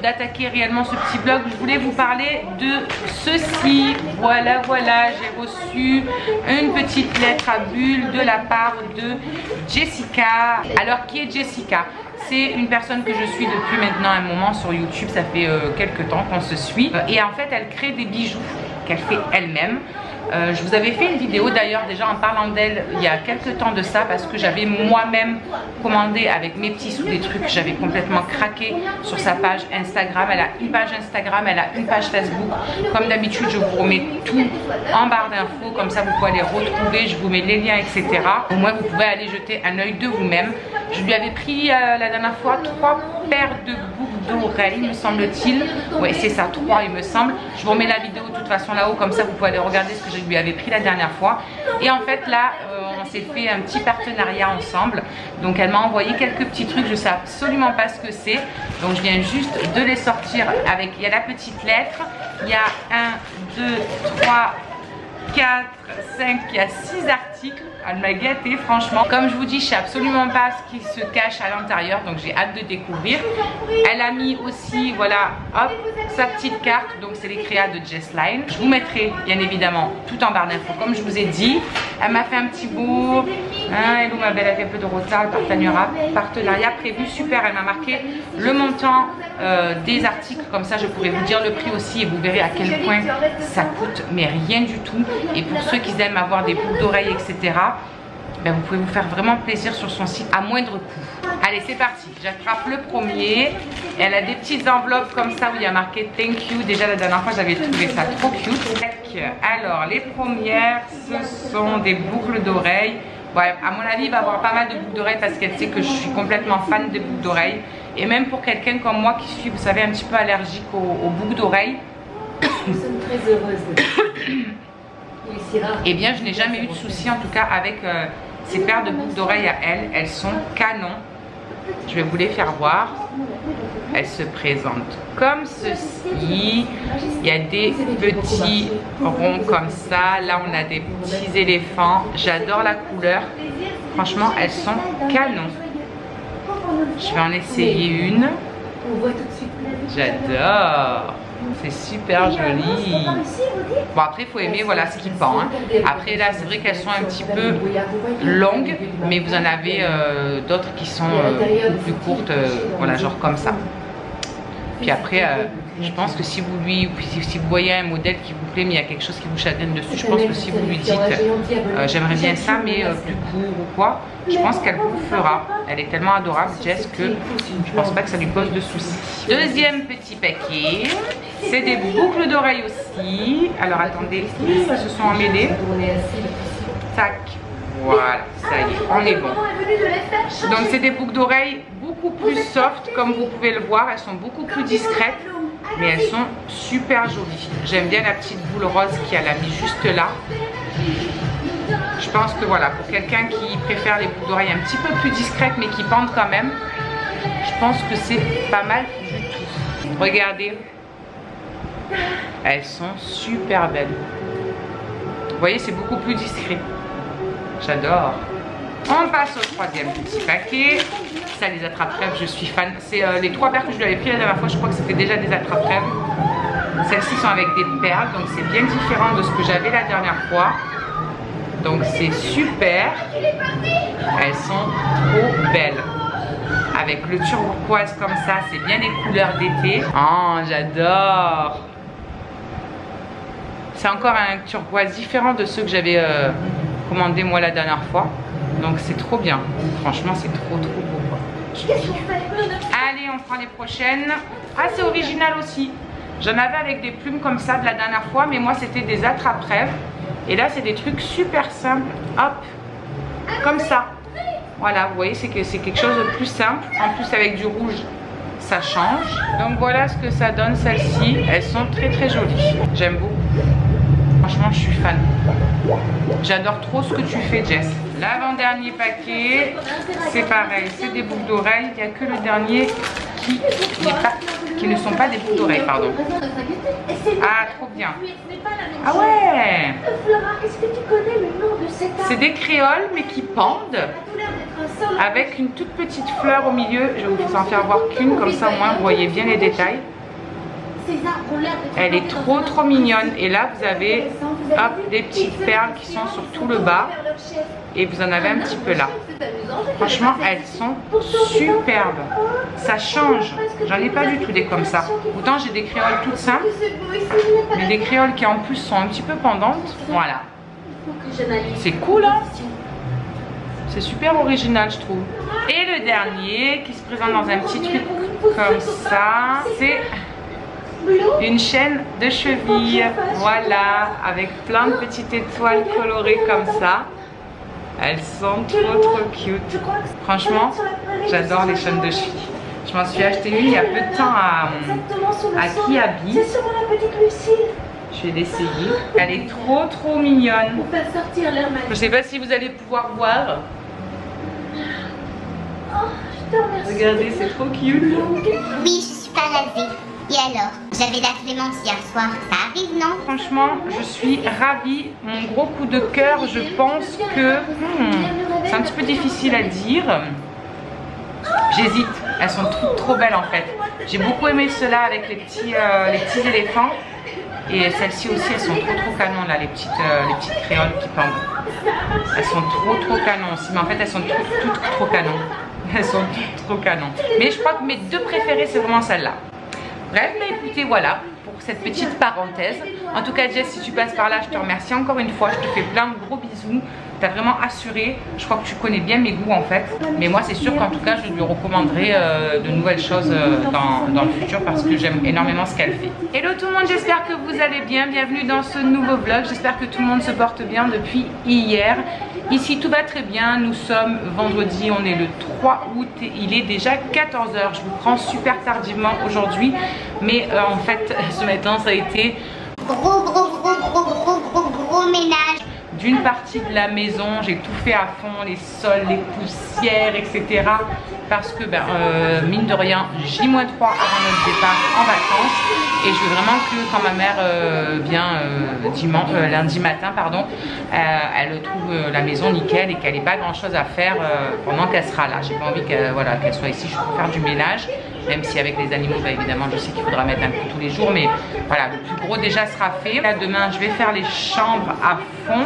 d'attaquer réellement ce petit vlog, je voulais vous parler de ceci. Voilà, j'ai reçu une petite lettre à bulles de la part de Jessica. Alors, qui est Jessica? C'est une personne que je suis depuis maintenant un moment sur YouTube, ça fait quelques temps qu'on se suit. Et en fait, elle crée des bijoux qu'elle fait elle-même. Je vous avais fait une vidéo d'ailleurs déjà en parlant d'elle il y a quelques temps de ça, parce que j'avais moi-même commandé avec mes petits sous des trucs, j'avais complètement craqué sur sa page Instagram. Elle a une page Instagram, elle a une page Facebook. Comme d'habitude, je vous remets tout en barre d'infos, comme ça vous pouvez aller retrouver, je vous mets les liens, etc. Au moins vous pouvez aller jeter un œil de vous-même. Je lui avais pris la dernière fois 3 paires de boucles d'oreilles, me semble-t-il. Oui, c'est ça, 3 il me semble. Je vous remets la vidéo de toute façon là-haut, comme ça vous pouvez aller regarder ce que je lui avais pris la dernière fois. Et en fait là, on s'est fait un petit partenariat ensemble. Donc elle m'a envoyé quelques petits trucs, je sais absolument pas ce que c'est. Donc je viens juste de les sortir avec, il y a la petite lettre, il y a 1, 2, 3, 4, 5, il y a 6 articles. Elle m'a gâtée franchement. Comme je vous dis, je sais absolument pas ce qui se cache à l'intérieur, donc j'ai hâte de découvrir. Elle a mis aussi, voilà, hop, sa petite carte, donc c'est les créas de Jessline. Je vous mettrai bien évidemment tout en barre d'infos comme je vous ai dit. Elle m'a fait un petit bout. Hello ma belle, avec un peu de retard, le partenariat prévu, super. Elle m'a marqué le montant des articles, comme ça je pourrais vous dire le prix aussi et vous verrez à quel point ça coûte, mais rien du tout. Et pour ceux qui aiment avoir des boucles d'oreilles, etc., ben vous pouvez vous faire vraiment plaisir sur son site à moindre coût. Allez, c'est parti, j'attrape le premier. Elle a des petites enveloppes comme ça où il y a marqué thank you. Déjà la dernière fois j'avais trouvé ça trop cute. Alors les premières, ce sont des boucles d'oreilles. Ouais, à mon avis il va avoir pas mal de boucles d'oreilles parce qu'elle sait que je suis complètement fan des boucles d'oreilles. Et même pour quelqu'un comme moi qui suis, vous savez, un petit peu allergique aux boucles d'oreilles. Nous sommes très heureuses. Eh bien je n'ai jamais eu de souci en tout cas avec ces paires de boucles d'oreilles à elle. Elles sont canon. Je vais vous les faire voir. Elles se présentent comme ceci. Il y a des petits ronds comme ça. Là on a des petits éléphants. J'adore la couleur. Franchement elles sont canon. Je vais en essayer une. J'adore. C'est super joli. Bon après il faut aimer voilà ce qui pend. Hein. Après là c'est vrai qu'elles sont un petit peu longues, mais vous en avez d'autres qui sont beaucoup plus courtes, voilà genre comme ça. Puis après je pense que si vous voyez un modèle qui vous plaît mais il y a quelque chose qui vous chagrine dessus, je pense que si vous lui dites j'aimerais bien ça mais plus court ou quoi, je pense qu'elle vous le fera. Elle est tellement adorable Jess que je pense pas que ça lui pose de soucis. Deuxième petit paquet, c'est des boucles d'oreilles aussi. Alors attendez, ils se sont emmêlés. Tac, voilà, ça y est, on est bon. Donc c'est des boucles d'oreilles beaucoup plus soft comme vous pouvez le voir. Elles sont beaucoup plus discrètes, mais elles sont super jolies. J'aime bien la petite boule rose qui a la mis juste là. Je pense que voilà, pour quelqu'un qui préfère les boucles d'oreilles un petit peu plus discrètes mais qui pendent quand même, je pense que c'est pas mal du tout. Regardez, elles sont super belles. Vous voyez, c'est beaucoup plus discret. J'adore. On passe au troisième petit paquet. Ça, les attrape-rêves, je suis fan. C'est les 3 paires que je lui avais pris la dernière fois. Je crois que c'était déjà des attrape-rêves. Celles-ci sont avec des perles, donc c'est bien différent de ce que j'avais la dernière fois. Donc c'est super. Elles sont trop belles. Avec le turquoise comme ça, c'est bien les couleurs d'été. Oh, j'adore. C'est encore un turquoise différent de ceux que j'avais commandé moi la dernière fois. Donc c'est trop bien. Franchement, c'est trop beau quoi. Allez, on prend les prochaines. Ah, c'est original aussi. J'en avais avec des plumes comme ça de la dernière fois, mais moi c'était des attrape-rêves. Et là c'est des trucs super simples. Hop, comme ça. Voilà, vous voyez, c'est quelque chose de plus simple. En plus avec du rouge, ça change. Donc voilà ce que ça donne celles-ci. Elles sont très jolies. J'aime beaucoup. Franchement, je suis fan. J'adore trop ce que tu fais, Jess. L'avant-dernier paquet, c'est pareil. C'est des boucles d'oreilles. Il n'y a que le dernier qui ne sont pas des boucles d'oreilles, pardon. Ah, trop bien. Ah ouais. C'est des créoles, mais qui pendent. Avec une toute petite fleur au milieu. Je vais vous en faire voir qu'une, comme ça au moins vous voyez bien les détails. Elle est trop mignonne. Et là vous avez hop, des petites perles qui sont sur tout le bas. Et vous en avez un petit peu là. Franchement elles sont superbes. Ça change. J'en ai pas du tout des comme ça. Autant j'ai des créoles toutes simples, mais des créoles qui en plus sont un petit peu pendantes. Voilà. C'est cool hein. C'est super original je trouve. Et le dernier qui se présente dans un petit truc comme ça, c'est une chaîne de cheville. Voilà, avec plein de petites étoiles colorées comme ça. Elles sont trop cute. Franchement, j'adore les chaînes de cheville. Je m'en suis acheté une il y a peu de temps à Kiabi. Je vais l'essayer. Elle est trop mignonne. Je sais pas si vous allez pouvoir voir. Regardez, c'est trop cute. Oui, je suis pas rasée. Et alors? J'avais la clémence hier soir. Ça arrive, non? Franchement, je suis ravie. Mon gros coup de cœur, je pense que... c'est un petit peu difficile à dire. J'hésite. Elles sont trop belles en fait. J'ai beaucoup aimé ceux-là avec les petits éléphants. Et celles-ci aussi, elles sont trop canon là, les petites créoles qui pendent. Elles sont trop canon aussi. Mais en fait, elles sont toutes trop canon. Elles sont toutes trop canon. Mais je crois que mes deux préférées, c'est vraiment celle-là. Bref, mais écoutez, voilà pour cette petite parenthèse. En tout cas, Jess, si tu passes par là, je te remercie encore une fois. Je te fais plein de gros bisous. Tu as vraiment assuré. Je crois que tu connais bien mes goûts en fait. Mais moi, c'est sûr qu'en tout cas, je lui recommanderai de nouvelles choses dans le futur parce que j'aime énormément ce qu'elle fait. Hello tout le monde, j'espère que vous allez bien. Bienvenue dans ce nouveau vlog. J'espère que tout le monde se porte bien depuis hier. Ici, tout va très bien. Nous sommes vendredi, on est le 3 août. Et il est déjà 14 h. Je vous prends super tardivement aujourd'hui. Mais en fait, ce matin, ça a été gros ménage. D'une partie de la maison, j'ai tout fait à fond, les sols, les poussières, etc. Parce que mine de rien, J-3 avant notre départ en vacances. Et je veux vraiment que quand ma mère vient lundi matin, pardon, elle trouve la maison nickel et qu'elle n'ait pas grand chose à faire pendant qu'elle sera là. J'ai pas envie qu'elle soit ici, je peux faire du ménage. Même si avec les animaux, évidemment, je sais qu'il faudra mettre un coup tous les jours. Mais voilà, le plus gros déjà sera fait. Là, demain, je vais faire les chambres à fond.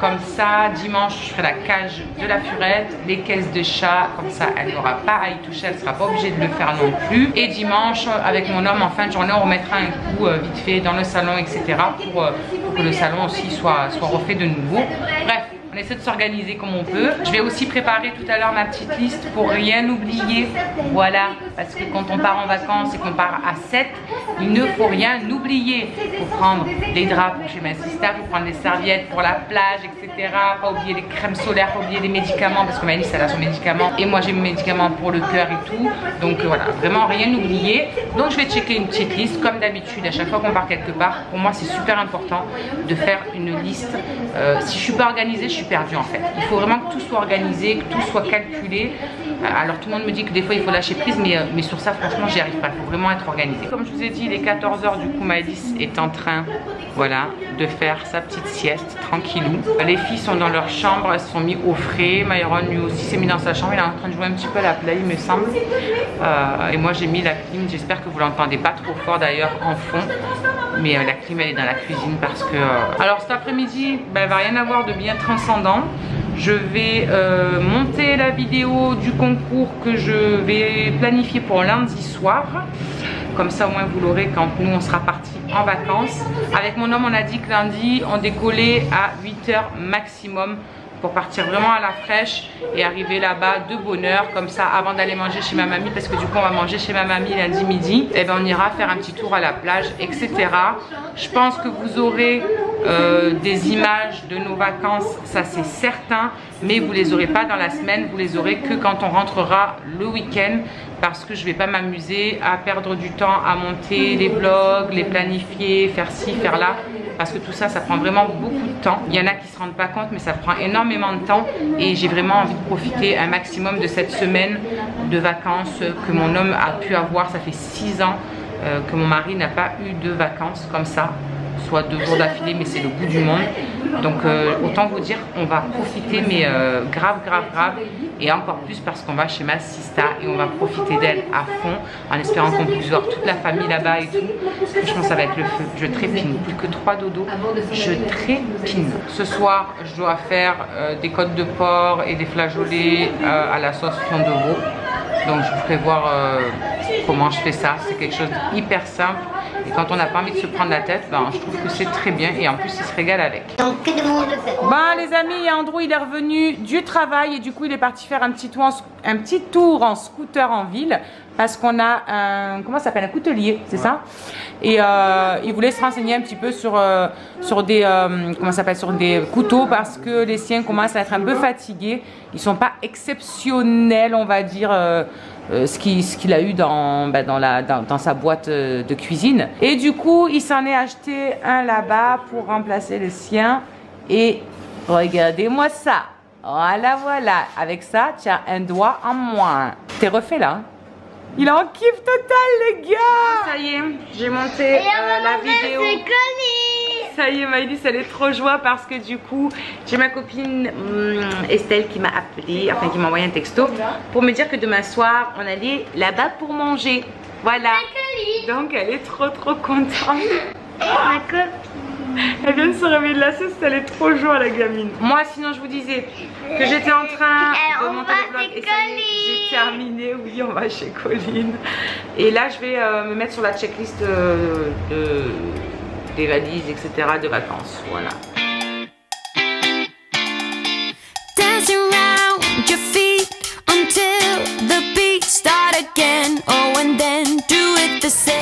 Comme ça, dimanche, je ferai la cage de la furette, les caisses de chat. Comme ça, elle n'aura pas à y toucher. Elle ne sera pas obligée de le faire non plus. Et dimanche, avec mon homme, en fin de journée, on remettra un coup vite fait dans le salon, etc. pour que le salon aussi soit refait de nouveau. Bref. On essaie de s'organiser comme on peut. Je vais aussi préparer tout à l'heure ma petite liste pour rien oublier. Voilà, parce que quand on part en vacances et qu'on part à 7, il ne faut rien oublier. Il faut prendre les draps pour chez ma sister, il faut prendre les serviettes pour la plage, etc. Pas oublier les crèmes solaires, pas oublier les médicaments, parce que Maëlys elle a son médicament et moi j'ai mes médicaments pour le cœur et tout. Donc voilà, vraiment rien oublier. Donc je vais checker une petite liste comme d'habitude à chaque fois qu'on part quelque part. Pour moi c'est super important de faire une liste. Si je suis pas organisée, je suis perdue en fait. Il faut vraiment que tout soit organisé, que tout soit calculé. Alors tout le monde me dit que des fois il faut lâcher prise, mais sur ça franchement j'y arrive pas. Il faut vraiment être organisé. Comme je vous ai dit, il est 14 h, du coup Maëlys est en train, voilà, de faire sa petite sieste tranquillou. Les filles sont dans leur chambre, elles se sont mis au frais. Myron lui aussi s'est mis dans sa chambre, il est en train de jouer un petit peu à la play il me semble. Et moi j'ai mis la clim, j'espère que vous l'entendez pas trop fort d'ailleurs en fond. Mais la clim elle est dans la cuisine parce que... Alors cet après-midi, elle va rien avoir de bien transcendant. Je vais monter la vidéo du concours que je vais planifier pour lundi soir. Comme ça au moins vous l'aurez quand nous on sera partis en vacances. Avec mon homme on a dit que lundi on décollait à 8 h maximum pour partir vraiment à la fraîche et arriver là-bas de bonne heure, comme ça avant d'aller manger chez ma mamie, parce que du coup on va manger chez ma mamie lundi midi, et on ira faire un petit tour à la plage, etc. Je pense que vous aurez des images de nos vacances, ça c'est certain, mais vous les aurez pas dans la semaine, vous les aurez que quand on rentrera le week-end, parce que je vais pas m'amuser à perdre du temps à monter les vlogs, les planifier, faire ci, faire là, parce que tout ça, ça prend vraiment beaucoup de temps. Il y en a qui se rendent pas compte, mais ça prend énormément de temps et j'ai vraiment envie de profiter un maximum de cette semaine de vacances que mon homme a pu avoir. Ça fait 6 ans que mon mari n'a pas eu de vacances comme ça soit 2 jours d'affilée, mais c'est le bout du monde. Donc autant vous dire, on va profiter, mais grave. Et encore plus parce qu'on va chez ma sista et on va profiter d'elle à fond, en espérant qu'on puisse voir toute la famille là-bas et tout. Franchement, ça va être le feu. Je trépine. Plus que 3 dodos, je trépine. Ce soir, je dois faire des côtes de porc et des flageolets à la sauce fond de veau. Donc je vous ferai voir comment je fais ça. C'est quelque chose d'hyper simple. Et quand on n'a pas envie de se prendre la tête, ben, je trouve que c'est très bien. Et en plus, il se régale avec. Donc que de monde le fait. Bon les amis, Andrew il est revenu du travail. Et du coup il est parti faire un petit tour en scooter en ville. Parce qu'on a un, comment ça s'appelle, un coutelier, c'est ça? Et il voulait se renseigner un petit peu sur des, comment ça s'appelle, sur des couteaux. Parce que les siens commencent à être un peu fatigués. Ils sont pas exceptionnels, on va dire, ce qu'il a eu dans sa boîte de cuisine. Et du coup, il s'en est acheté un là-bas pour remplacer le sien. Et regardez-moi ça. Voilà. Avec ça, tu as un doigt en moins. T'es refait là, hein? Il est en kiff total, les gars. Ça y est, j'ai monté la vidéo. Ça y est, Maëlys, elle est trop joie parce que du coup, j'ai ma copine Estelle qui m'a appelé, enfin qui m'a envoyé un texto pour me dire que demain soir, on allait là-bas pour manger. Voilà. Donc, elle est trop contente. Ma copine. Elle vient de se réveiller de la sieste, elle est trop joie, la gamine. Moi, sinon, je vous disais que j'étais en train de monter le vlog et ça y est, j'ai terminé. Oui, on va chez Colline. Et là, je vais me mettre sur la checklist des valises, etc. de vacances. Voilà.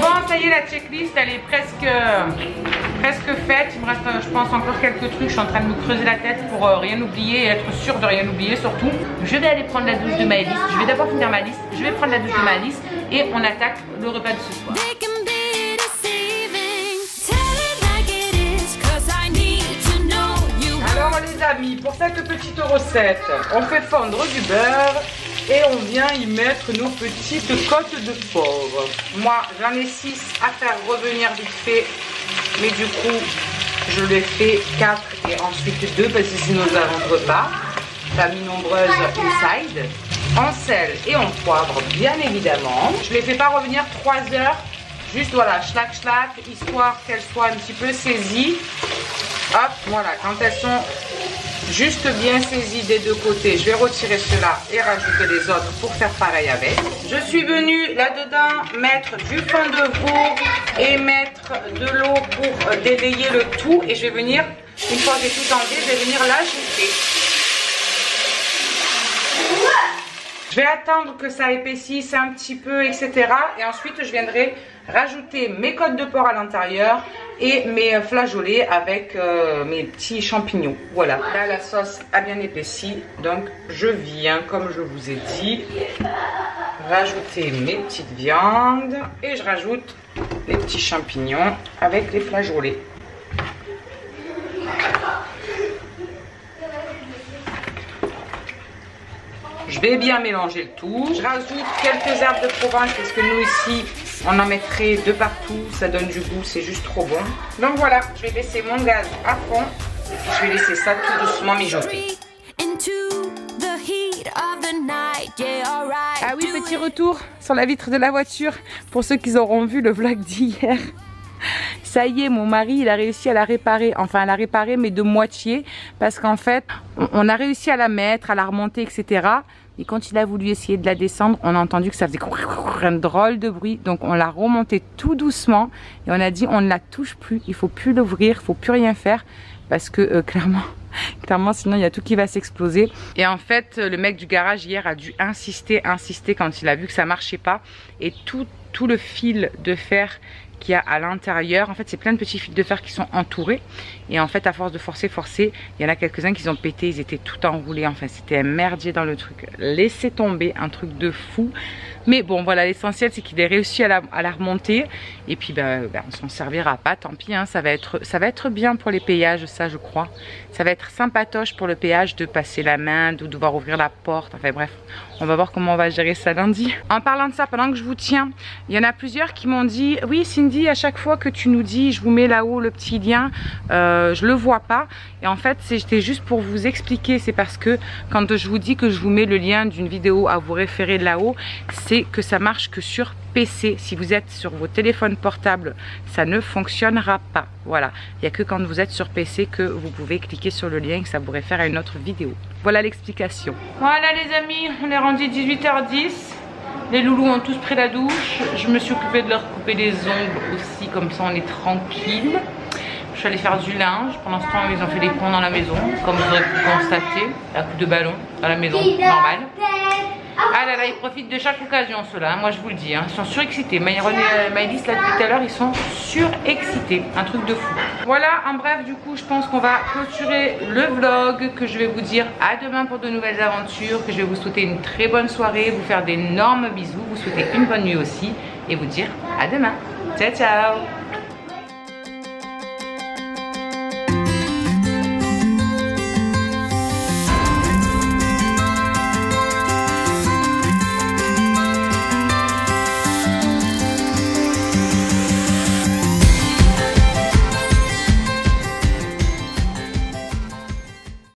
Bon, ça y est, la checklist, elle est presque faite. Il me reste, je pense, encore quelques trucs. Je suis en train de me creuser la tête pour rien oublier et être sûre de rien oublier surtout. Je vais aller prendre la douche de Maëlys. Je vais d'abord finir ma liste. Je vais prendre la douche de Maëlys et on attaque le repas de ce soir. Alors les amis, pour cette petite recette, on fait fondre du beurre et on vient y mettre nos petites côtes de porc. Moi, j'en ai 6 à faire revenir vite fait, mais du coup, je les fais 4 et ensuite 2 parce que sinon ça ne rentre pas. Famille nombreuse inside. En sel et en poivre, bien évidemment. Je ne les fais pas revenir 3 heures. Juste voilà, schlac, histoire qu'elles soient un petit peu saisies. Hop, voilà, quand elles sont juste bien saisies des deux côtés, je vais retirer cela et rajouter les autres pour faire pareil avec. Je suis venue là-dedans mettre du fond de veau et mettre de l'eau pour délayer le tout. Et je vais venir, une fois que j'ai tout enlevé, je vais venir l'ajouter. Je vais attendre que ça épaississe un petit peu, etc. Et ensuite, je viendrai rajouter mes côtes de porc à l'intérieur et mes flageolets avec mes petits champignons. Voilà, là la sauce a bien épaissi. Donc, je viens, comme je vous ai dit, rajouter mes petites viandes. Et je rajoute les petits champignons avec les flageolets. Je vais bien mélanger le tout. Je rajoute quelques herbes de Provence parce que nous ici, on en mettrait de partout. Ça donne du goût, c'est juste trop bon. Donc voilà, je vais baisser mon gaz à fond. Je vais laisser ça tout doucement mijoter. Ah oui, petit retour sur la vitre de la voiture pour ceux qui auront vu le vlog d'hier. Ça y est, mon mari, il a réussi à la réparer. Enfin, à la réparer, mais de moitié. Parce qu'en fait, on a réussi à la mettre, à la remonter, etc. Et quand il a voulu essayer de la descendre, on a entendu que ça faisait un drôle de bruit. Donc, on l'a remontée tout doucement. Et on a dit, on ne la touche plus. Il ne faut plus l'ouvrir, il ne faut plus rien faire. Parce que, clairement, sinon, il y a tout qui va s'exploser. Et en fait, le mec du garage, hier, a dû insister quand il a vu que ça ne marchait pas. Et tout le fil de fer qu'il y a à l'intérieur, en fait c'est plein de petits fils de fer qui sont entourés et en fait à force de forcer, il y en a quelques-uns qui ont pété, ils étaient tout enroulés, enfin c'était un merdier dans le truc. Laissez tomber, un truc de fou. Mais bon, voilà, l'essentiel c'est qu'il ait réussi à la remonter. Et puis on s'en servira pas, tant pis, hein, ça va être bien pour les péages, ça je crois. Ça va être sympatoche pour le péage de passer la main, de devoir ouvrir la porte, enfin bref. On va voir comment on va gérer ça lundi. En parlant de ça, pendant que je vous tiens, il y en a plusieurs qui m'ont dit: oui Cindy, à chaque fois que tu nous dis je vous mets là-haut le petit lien, je le vois pas. Et en fait c'était juste pour vous expliquer, c'est parce que quand je vous dis que je vous mets le lien d'une vidéo à vous référer là-haut, c'est que ça marche que sur PC. Si vous êtes sur vos téléphones portables, ça ne fonctionnera pas. Voilà, il n'y a que quand vous êtes sur PC que vous pouvez cliquer sur le lien et que ça vous réfère à une autre vidéo. Voilà l'explication. Voilà les amis, on est rendu 18h10. Les loulous ont tous pris la douche. Je me suis occupée de leur couper les ongles aussi, comme ça on est tranquille. Je suis allée faire du linge. Pendant ce temps, ils ont fait des ponts dans la maison, comme vous aurez pu constater, à coup de ballon dans la maison normale. Ah là là, ils profitent de chaque occasion ceux-là, moi je vous le dis, hein. Ils sont surexcités. Myron et Maëlys là depuis tout à l'heure, ils sont surexcités, un truc de fou. Voilà, en bref, du coup je pense qu'on va clôturer le vlog, que je vais vous dire à demain pour de nouvelles aventures, que je vais vous souhaiter une très bonne soirée, vous faire d'énormes bisous, vous souhaiter une bonne nuit aussi et vous dire à demain. Ciao ciao.